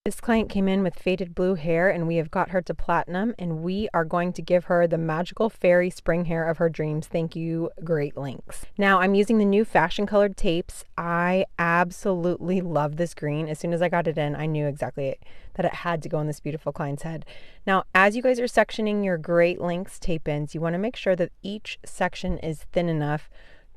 This client came in with faded blue hair, and we have got her to platinum, and we are going to give her the magical fairy spring hair of her dreams. Thank you, Great Lengths. Now I'm using the new fashion colored tapes. I absolutely love this green. As soon as I got it in, I knew exactly that it had to go on this beautiful client's head. Now, as you guys are sectioning your Great Lengths tape ins, you want to make sure that each section is thin enough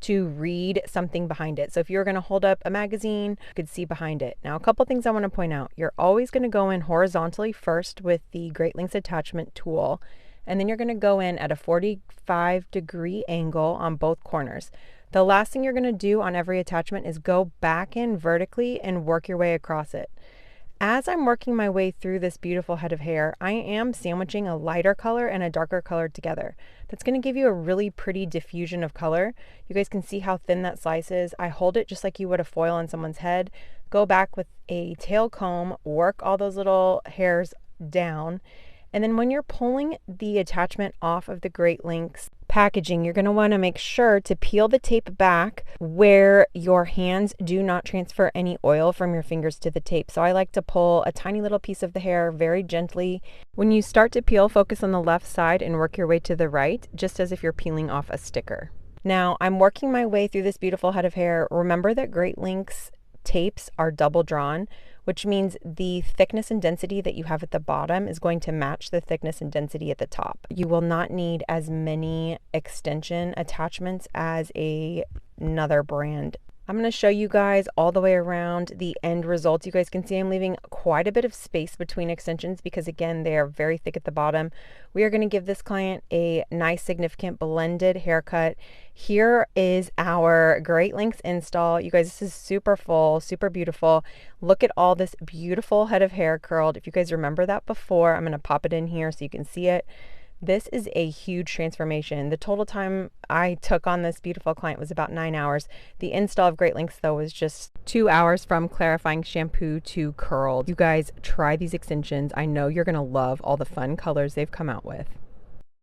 to read something behind it. So if you're going to hold up a magazine, you could see behind it. Now, a couple things I want to point out. You're always going to go in horizontally first with the Great Lengths attachment tool, and then you're going to go in at a 45-degree angle on both corners. The last thing you're going to do on every attachment is go back in vertically and work your way across it. As I'm working my way through this beautiful head of hair, I am sandwiching a lighter color and a darker color together. That's going to give you a really pretty diffusion of color. You guys can see how thin that slice is. I hold it just like you would a foil on someone's head. Go back with a tail comb, work all those little hairs down. And then when you're pulling the attachment off of the Great Lengths packaging, you're going to want to make sure to peel the tape back where your hands do not transfer any oil from your fingers to the tape. So I like to pull a tiny little piece of the hair very gently. When you start to peel, focus on the left side and work your way to the right, just as if you're peeling off a sticker. Now I'm working my way through this beautiful head of hair. Remember that Great Lengths tapes are double drawn, which means the thickness and density that you have at the bottom is going to match the thickness and density at the top. You will not need as many extension attachments as another brand. I'm going to show you guys all the way around the end results. You guys can see I'm leaving quite a bit of space between extensions because, again, they are very thick at the bottom. We are going to give this client a nice significant blended haircut. Here is our Great Lengths install. You guys, this is super full, super beautiful. Look at all this beautiful head of hair curled. If you guys remember that before, I'm going to pop it in here so you can see it. This is a huge transformation. The total time I took on this beautiful client was about 9 hours. The install of Great Lengths, though, was just 2 hours from clarifying shampoo to curled. You guys try these extensions. I know you're going to love all the fun colors they've come out with.